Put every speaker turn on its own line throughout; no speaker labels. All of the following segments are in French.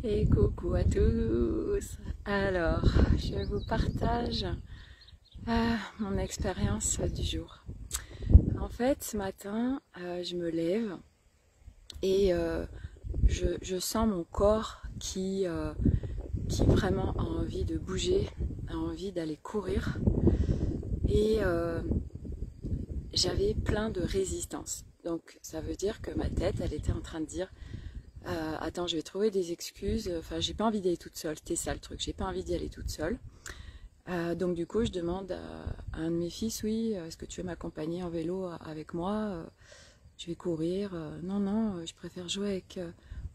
Et coucou à tous. Alors, je vous partage mon expérience du jour. En fait, ce matin, je me lève et je sens mon corps qui vraiment a envie de bouger, a envie d'aller courir. Et j'avais plein de résistance. Donc, ça veut dire que ma tête, elle était en train de dire attends, je vais trouver des excuses. Enfin, j'ai pas envie d'y aller toute seule. C'était ça le truc. J'ai pas envie d'y aller toute seule. Donc du coup, je demande à un de mes fils, oui, est-ce que tu veux m'accompagner en vélo avec moi? Je vais courir. Non, non, je préfère jouer avec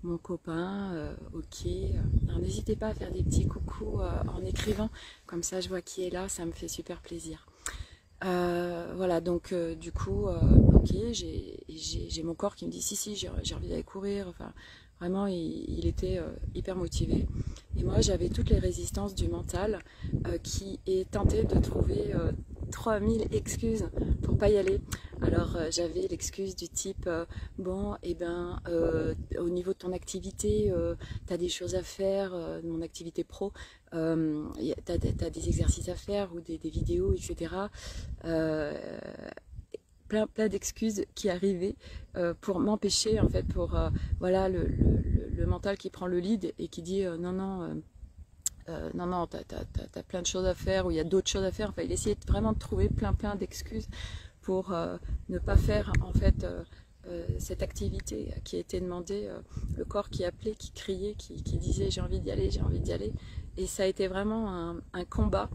mon copain. Ok. Alors n'hésitez pas à faire des petits coucous en écrivant. Comme ça, je vois qui est là. Ça me fait super plaisir. Voilà, donc du coup, ok, j'ai mon corps qui me dit si, j'ai envie d'aller courir. Enfin, vraiment, il était hyper motivé. Et moi, j'avais toutes les résistances du mental qui est tenté de trouver 3000 excuses pour pas y aller. Alors, j'avais l'excuse du type bon, et ben, au niveau de ton activité, tu as des choses à faire, mon activité pro, tu as, des exercices à faire ou des vidéos, etc. Euh, plein d'excuses qui arrivaient pour m'empêcher, en fait, pour voilà le mental qui prend le lead et qui dit non, non. Non, non, t'as plein de choses à faire ou il y a d'autres choses à faire. Enfin, il essayait vraiment de trouver plein d'excuses pour ne pas faire en fait cette activité qui a été demandée, le corps qui appelait, qui criait, qui disait j'ai envie d'y aller, j'ai envie d'y aller. Et ça a été vraiment un combat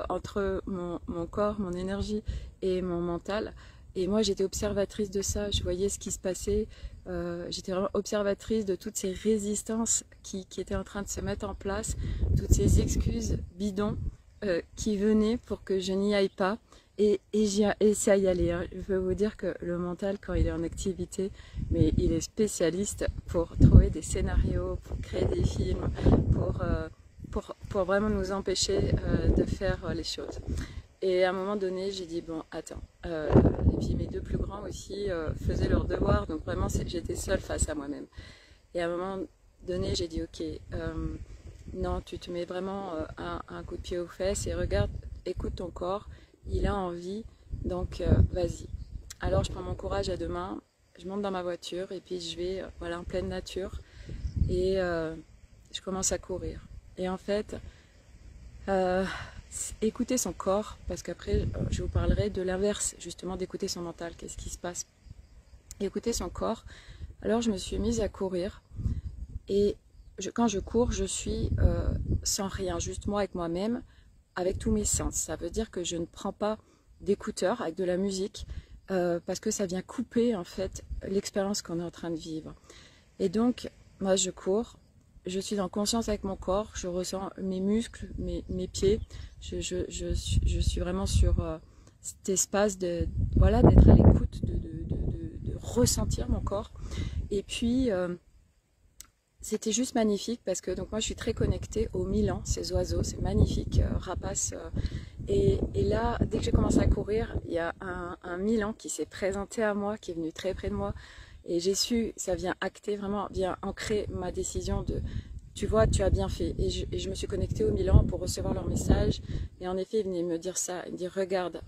entre mon corps, mon énergie et mon mental. Et moi j'étais observatrice de ça, je voyais ce qui se passait, j'étais vraiment observatrice de toutes ces résistances qui étaient en train de se mettre en place, toutes ces excuses bidons qui venaient pour que je n'y aille pas. Et j'ai essayé d'y aller. Hein. Je veux vous dire que le mental, quand il est en activité, mais il est spécialiste pour trouver des scénarios, pour créer des films, pour vraiment nous empêcher de faire les choses. Et à un moment donné, j'ai dit, bon, attends. Et puis mes deux plus grands aussi faisaient leurs devoirs, donc vraiment, j'étais seule face à moi-même. Et à un moment donné, j'ai dit, ok, non, tu te mets vraiment un coup de pied aux fesses et regarde, écoute ton corps, il a envie, donc vas-y. Alors je prends mon courage à deux mains, je monte dans ma voiture et puis je vais voilà, en pleine nature et je commence à courir. Et en fait, euh, écouter son corps, parce qu'après je vous parlerai de l'inverse, justement d'écouter son mental, qu'est-ce qui se passe. Écouter son corps, alors je me suis mise à courir et quand je cours, je suis sans rien, juste moi avec moi-même, avec tous mes sens. Ça veut dire que je ne prends pas d'écouteurs avec de la musique parce que ça vient couper en fait l'expérience qu'on est en train de vivre. Et donc, moi je cours, je suis en conscience avec mon corps, je ressens mes muscles, mes pieds, je suis vraiment sur cet espace de voilà d'être à l'écoute, de ressentir mon corps. Et puis c'était juste magnifique parce que donc moi je suis très connectée aux Milan, ces oiseaux, ces magnifiques rapaces. Et là, dès que j'ai commencé à courir, il y a un Milan qui s'est présenté à moi, qui est venu très près de moi. Et j'ai su, ça vient acter, vraiment vient ancrer ma décision de tu vois, tu as bien fait. Et je me suis connectée au Milan pour recevoir leur message. Et en effet, ils venaient me dire ça, ils me dire regarde,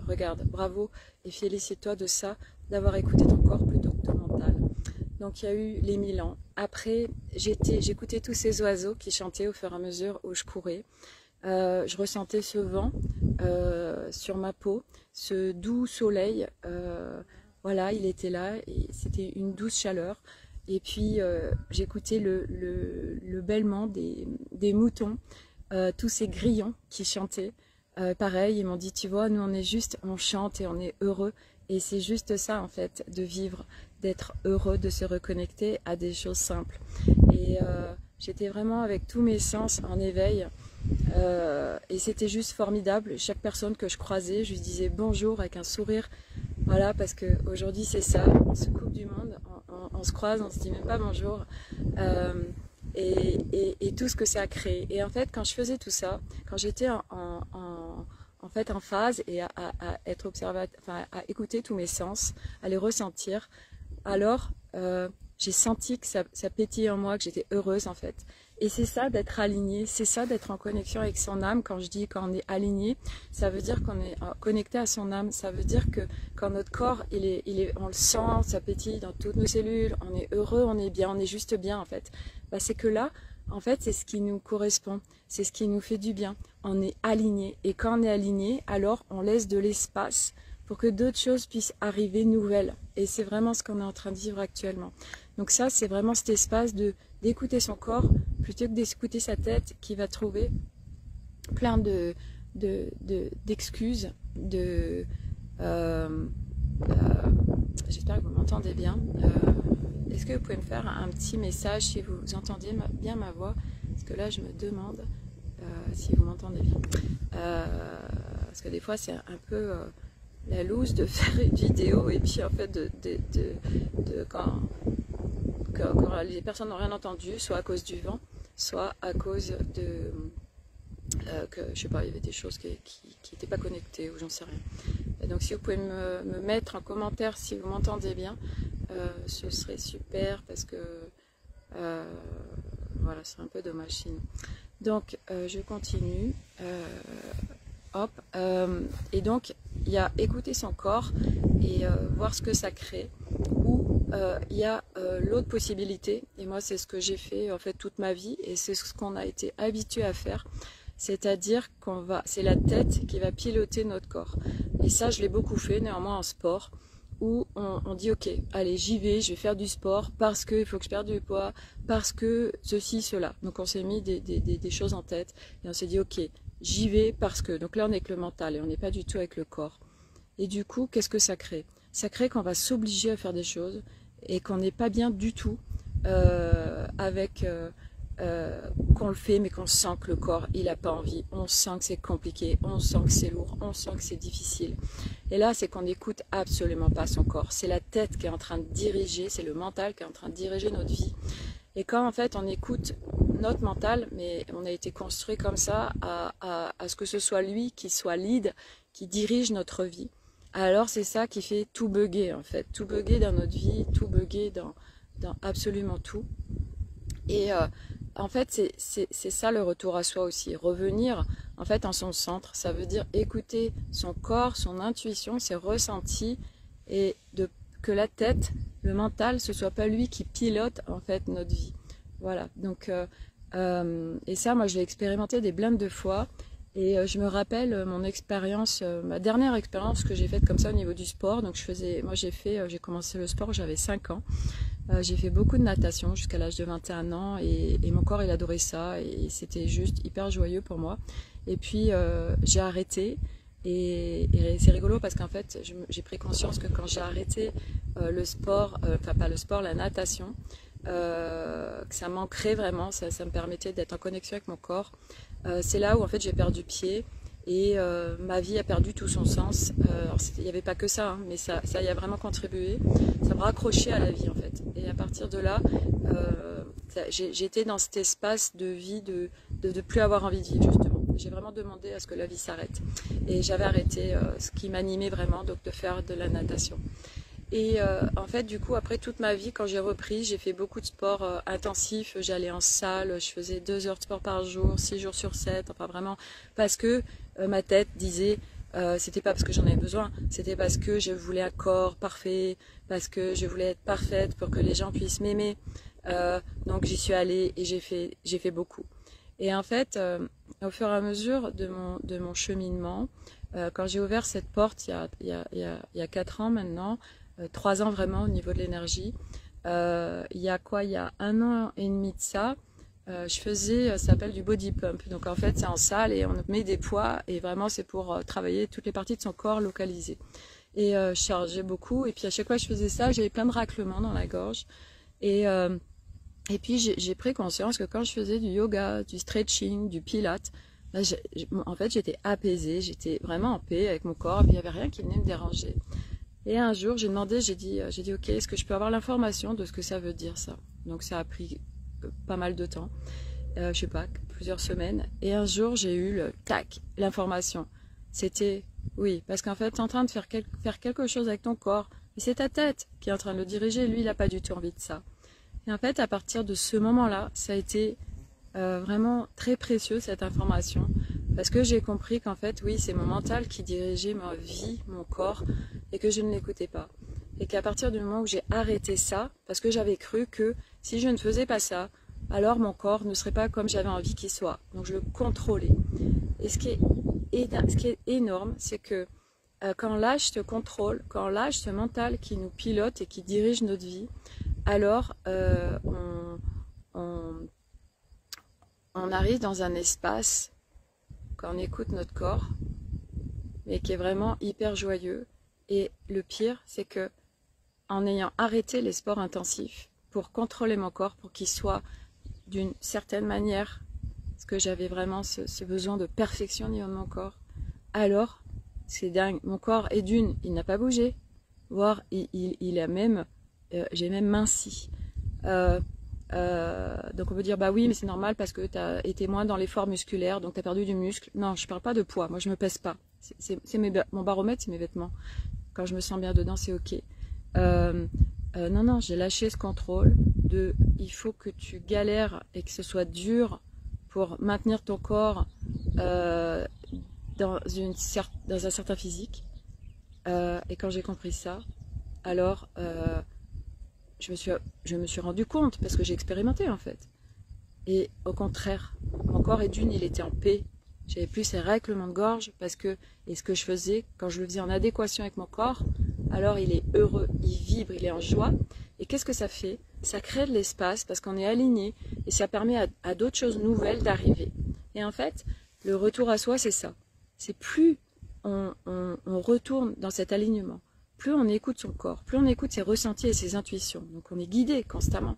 bravo et félicite-toi de ça, d'avoir écouté ton corps plutôt que ton mental. Donc il y a eu les 1000 ans. Après, j'écoutais tous ces oiseaux qui chantaient au fur et à mesure où je courais. Je ressentais ce vent sur ma peau, ce doux soleil. Voilà, il était là, et c'était une douce chaleur. Et puis j'écoutais le bêlement des moutons, tous ces grillons qui chantaient. Pareil, ils m'ont dit, tu vois, nous on est juste, on chante et on est heureux. Et c'est juste ça en fait, de vivre, d'être heureux, de se reconnecter à des choses simples. Et j'étais vraiment avec tous mes sens en éveil. Et c'était juste formidable. Chaque personne que je croisais, je lui disais bonjour avec un sourire. Voilà, parce qu'aujourd'hui c'est ça, on se coupe du monde, on se croise, on se dit même pas bonjour. Et tout ce que ça a créé. Et en fait, quand je faisais tout ça, quand j'étais en fait en phase et à être observateur, enfin à écouter tous mes sens, à les ressentir, alors j'ai senti que ça pétillait en moi, que j'étais heureuse en fait. Et c'est ça d'être aligné, c'est ça d'être en connexion avec son âme. Quand je dis quand on est aligné, ça veut dire qu'on est connecté à son âme. Ça veut dire que quand notre corps, on le sent, ça pétille dans toutes nos cellules, on est heureux, on est bien, on est juste bien en fait. Bah, c'est que là, en fait, c'est ce qui nous correspond, c'est ce qui nous fait du bien. On est aligné. Et quand on est aligné, alors on laisse de l'espace pour que d'autres choses puissent arriver nouvelles. Et c'est vraiment ce qu'on est en train de vivre actuellement. Donc ça, c'est vraiment cet espace d'écouter son corps plutôt que d'écouter sa tête qui va trouver plein d'excuses, j'espère que vous m'entendez bien. Est-ce que vous pouvez me faire un petit message si vous entendez bien ma voix? Parce que là, je me demande si vous m'entendez bien. Parce que des fois, c'est un peu la loose de faire une vidéo et puis en fait, quand les personnes n'ont rien entendu, soit à cause du vent, soit à cause que je sais pas, il y avait des choses qui n'étaient pas connectées ou j'en sais rien. Et donc si vous pouvez me mettre en commentaire si vous m'entendez bien, ce serait super parce que voilà, c'est un peu dommage sinon. Donc je continue. Et donc il y a écouter son corps et voir ce que ça crée. Ou il y a l'autre possibilité, et moi c'est ce que j'ai fait en fait toute ma vie, et c'est ce qu'on a été habitué à faire, c'est-à-dire c'est la tête qui va piloter notre corps. Et ça je l'ai beaucoup fait néanmoins en sport, où on dit ok, allez j'y vais, je vais faire du sport parce qu'il faut que je perde du poids, parce que ceci, cela. Donc on s'est mis des choses en tête, et on s'est dit ok, j'y vais parce que, donc là on est avec le mental, et on n'est pas du tout avec le corps. Et du coup, qu'est-ce que ça crée? Ça crée qu'on va s'obliger à faire des choses et qu'on n'est pas bien du tout qu'on le fait mais qu'on sent que le corps il n'a pas envie, on sent que c'est compliqué, on sent que c'est lourd, on sent que c'est difficile. Et là c'est qu'on n'écoute absolument pas son corps, c'est la tête qui est en train de diriger, c'est le mental qui est en train de diriger notre vie. Et quand en fait on écoute notre mental, mais on a été construit comme ça à ce que ce soit lui qui soit lead, qui dirige notre vie. Alors c'est ça qui fait tout bugger en fait, tout bugger dans notre vie, tout bugger dans absolument tout. Et en fait c'est ça le retour à soi aussi, revenir en fait en son centre, ça veut dire écouter son corps, son intuition, ses ressentis, et que la tête, le mental, ce soit pas lui qui pilote en fait notre vie. Voilà, donc et ça moi je l'ai expérimenté des blindes de fois. Et je me rappelle mon expérience, ma dernière expérience que j'ai faite comme ça au niveau du sport. Donc j'ai commencé le sport, j'avais 5 ans. J'ai fait beaucoup de natation jusqu'à l'âge de 21 ans et mon corps il adorait ça et c'était juste hyper joyeux pour moi. Et puis j'ai arrêté et c'est rigolo parce qu'en fait j'ai pris conscience que quand j'ai arrêté le sport, enfin pas le sport, la natation, que ça manquerait vraiment, ça me permettait d'être en connexion avec mon corps. C'est là où en fait j'ai perdu pied et ma vie a perdu tout son sens. Il n'y avait pas que ça, hein, mais ça y a vraiment contribué. Ça m'a raccroché à la vie en fait. Et à partir de là, j'étais dans cet espace de vie de plus avoir envie de vivre justement. J'ai vraiment demandé à ce que la vie s'arrête. Et j'avais arrêté ce qui m'animait vraiment, donc de faire de la natation. Et en fait, du coup, après toute ma vie, quand j'ai repris, j'ai fait beaucoup de sport intensif. J'allais en salle, je faisais 2 heures de sport par jour, 6 jours sur 7. Enfin, vraiment, parce que ma tête disait, c'était pas parce que j'en avais besoin, c'était parce que je voulais un corps parfait, parce que je voulais être parfaite pour que les gens puissent m'aimer. Donc, j'y suis allée et j'ai fait beaucoup. Et en fait, au fur et à mesure de mon cheminement, quand j'ai ouvert cette porte il y a 4 ans maintenant, 3 ans vraiment au niveau de l'énergie. Il y a 1 an et demi de ça, je faisais, ça s'appelle du body pump. Donc en fait c'est en salle et on met des poids et vraiment c'est pour travailler toutes les parties de son corps localisées. Et je chargeais beaucoup et puis à chaque fois que je faisais ça, j'avais plein de raclements dans la gorge. Et puis j'ai pris conscience que quand je faisais du yoga, du stretching, du pilates, là, en fait j'étais apaisée, j'étais vraiment en paix avec mon corps et puis il n'y avait rien qui venait me déranger. Et un jour, j'ai dit ok, est-ce que je peux avoir l'information de ce que ça veut dire ça? Donc ça a pris pas mal de temps, je sais pas, plusieurs semaines. Et un jour, j'ai eu l'information. C'était oui, parce qu'en fait, tu es en train de faire quelque chose avec ton corps. Et c'est ta tête qui est en train de le diriger. Lui, il n'a pas du tout envie de ça. Et en fait, à partir de ce moment-là, ça a été vraiment très précieux cette information, parce que j'ai compris qu'en fait, oui, c'est mon mental qui dirigeait ma vie, mon corps, et que je ne l'écoutais pas. Et qu'à partir du moment où j'ai arrêté ça, parce que j'avais cru que si je ne faisais pas ça, alors mon corps ne serait pas comme j'avais envie qu'il soit. Donc je le contrôlais. Et ce qui est énorme, c'est que quand on lâche ce contrôle, quand on lâche ce mental qui nous pilote et qui dirige notre vie, alors on arrive dans un espace, quand on écoute notre corps, mais qui est vraiment hyper joyeux. Et le pire, c'est que en ayant arrêté les sports intensifs pour contrôler mon corps, pour qu'il soit d'une certaine manière, parce que j'avais vraiment ce besoin de perfection au niveau de mon corps, alors, c'est dingue, mon corps est d'une, il n'a pas bougé, voire il a même, j'ai même minci. Donc on peut dire, bah oui, mais c'est normal parce que tu as été moins dans l'effort musculaire, donc tu as perdu du muscle. Non, je parle pas de poids, moi je me pèse pas. Mon baromètre, c'est mes vêtements. Quand je me sens bien dedans, c'est ok. Non, j'ai lâché ce contrôle de, il faut que tu galères et que ce soit dur pour maintenir ton corps dans un certain physique. Et quand j'ai compris ça, alors je me suis rendu compte, parce que j'ai expérimenté en fait. Et au contraire, mon corps est d'une, il était en paix. J'avais plus ces règlements de gorge, parce que, et ce que je faisais, quand je le faisais en adéquation avec mon corps, alors il est heureux, il vibre, il est en joie. Et qu'est-ce que ça fait? Ça crée de l'espace, parce qu'on est aligné, et ça permet à d'autres choses nouvelles d'arriver. Et en fait, le retour à soi, c'est ça. C'est plus on retourne dans cet alignement, plus on écoute son corps, plus on écoute ses ressentis et ses intuitions, donc on est guidé constamment,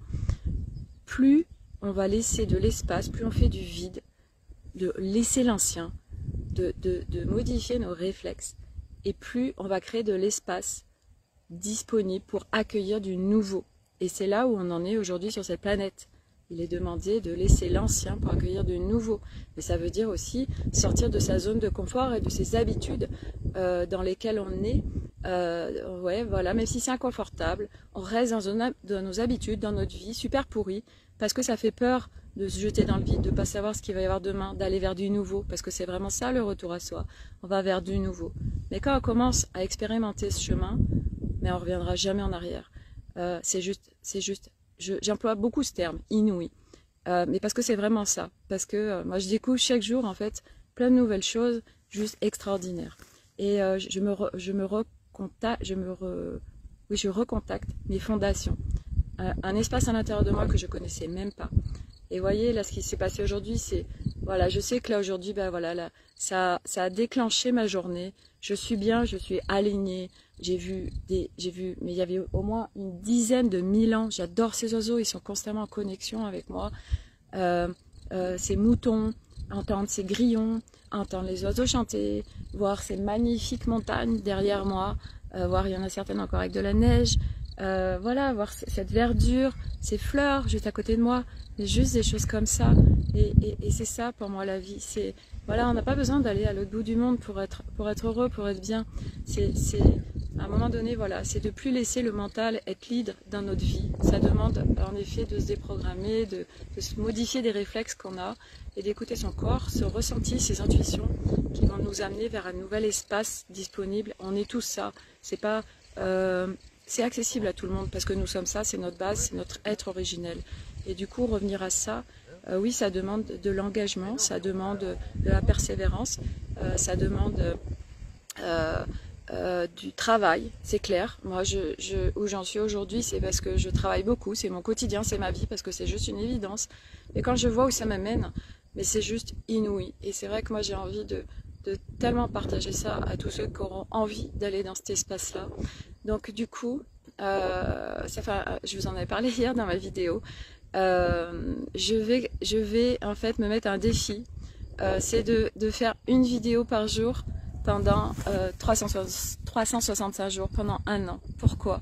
plus on va laisser de l'espace, plus on fait du vide, de laisser l'ancien, de modifier nos réflexes, et plus on va créer de l'espace disponible pour accueillir du nouveau. Et c'est là où on en est aujourd'hui sur cette planète. Il est demandé de laisser l'ancien pour accueillir du nouveau. Mais ça veut dire aussi sortir de sa zone de confort et de ses habitudes dans lesquelles on est. Ouais, voilà, même si c'est inconfortable, on reste dans nos habitudes, dans notre vie, super pourrie, parce que ça fait peur de se jeter dans le vide, de ne pas savoir ce qu'il va y avoir demain, d'aller vers du nouveau, parce que c'est vraiment ça le retour à soi. On va vers du nouveau. Mais quand on commence à expérimenter ce chemin, mais on ne reviendra jamais en arrière. C'est juste, j'emploie beaucoup ce terme, inouï, mais parce que c'est vraiment ça, parce que moi je découvre chaque jour en fait plein de nouvelles choses juste extraordinaires, et je recontacte mes fondations, un espace à l'intérieur de moi que je connaissais même pas. Et voyez là ce qui s'est passé aujourd'hui, c'est voilà, je sais que là aujourd'hui, ben voilà, là, ça a déclenché ma journée. Je suis bien, je suis alignée. J'ai vu, mais il y avait au moins une dizaine de milans. J'adore ces oiseaux, ils sont constamment en connexion avec moi. Ces moutons, entendre ces grillons, entendre les oiseaux chanter, voir ces magnifiques montagnes derrière moi, voir il y en a certaines encore avec de la neige. Voilà, voir cette verdure, ces fleurs juste à côté de moi, mais juste des choses comme ça. Et c'est ça pour moi la vie. C'est voilà, on n'a pas besoin d'aller à l'autre bout du monde pour être heureux, pour être bien. C'est à un moment donné, voilà, c'est de plus laisser le mental être leader dans notre vie. Ça demande en effet de se déprogrammer, de se modifier des réflexes qu'on a et d'écouter son corps, ses ressentis, ses intuitions qui vont nous amener vers un nouvel espace disponible. On est tous ça. C'est pas c'est accessible à tout le monde parce que nous sommes ça, c'est notre base, c'est notre être originel. Et du coup, revenir à ça, oui, ça demande de l'engagement, ça demande de la persévérance, ça demande du travail, c'est clair. Moi, où j'en suis aujourd'hui, c'est parce que je travaille beaucoup, c'est mon quotidien, c'est ma vie, parce que c'est juste une évidence. Et quand je vois où ça m'amène, mais c'est juste inouï. Et c'est vrai que moi, j'ai envie de tellement partager ça à tous ceux qui auront envie d'aller dans cet espace-là. Donc du coup, je vous en avais parlé hier dans ma vidéo, je vais en fait me mettre un défi, c'est de faire une vidéo par jour pendant 365 jours, pendant un an. Pourquoi?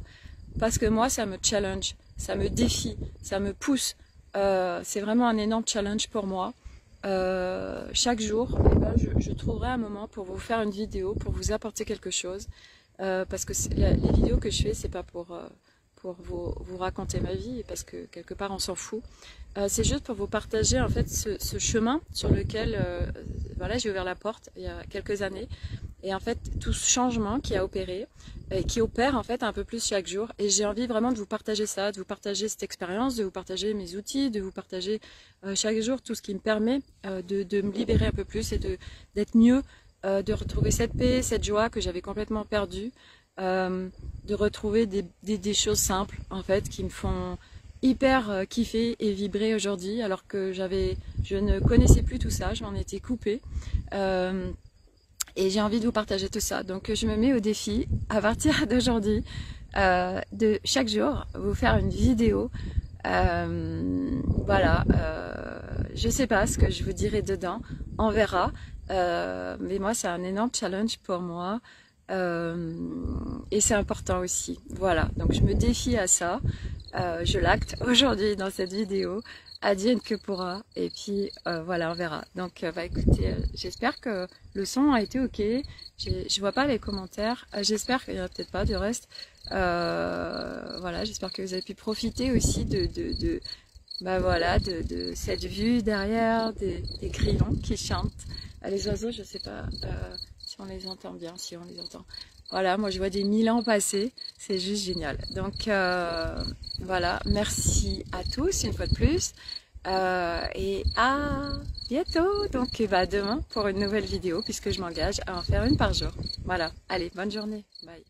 Parce que moi, ça me challenge, ça me défie, ça me pousse. C'est vraiment un énorme challenge pour moi. Chaque jour, eh ben, je trouverai un moment pour vous faire une vidéo, pour vous apporter quelque chose. Parce que les vidéos que je fais, c'est pas pour pour vous raconter ma vie, parce que quelque part on s'en fout. C'est juste pour vous partager en fait ce chemin sur lequel voilà, j'ai ouvert la porte il y a quelques années. Et en fait, tout ce changement qui a opéré, et qui opère en fait un peu plus chaque jour. Et j'ai envie vraiment de vous partager ça, de vous partager cette expérience, de vous partager mes outils, de vous partager chaque jour tout ce qui me permet de me libérer un peu plus et d'être mieux, de retrouver cette paix, cette joie que j'avais complètement perdue, de retrouver des choses simples en fait qui me font hyper kiffer et vibrer aujourd'hui, alors que je ne connaissais plus tout ça, je m'en étais coupée. Et j'ai envie de vous partager tout ça. Donc je me mets au défi, à partir d'aujourd'hui, de chaque jour, vous faire une vidéo. Voilà, je sais pas ce que je vous dirai dedans, on verra. Mais moi, c'est un énorme challenge pour moi. Et c'est important aussi. Voilà, donc je me défie à ça. Je l'acte aujourd'hui dans cette vidéo. Advienne que pourra, et puis voilà, on verra. Donc bah écoutez, j'espère que le son a été ok. Je vois pas les commentaires, j'espère qu'il y en a peut-être pas du reste. Voilà, j'espère que vous avez pu profiter aussi bah voilà, de cette vue derrière, des grillons qui chantent. Les oiseaux, je sais pas si on les entend bien, si on les entend. Voilà, moi je vois des 1000 ans passer, c'est juste génial. Donc voilà, merci à tous une fois de plus. Et à bientôt, donc bah, demain pour une nouvelle vidéo, puisque je m'engage à en faire une par jour. Voilà, allez, bonne journée, bye.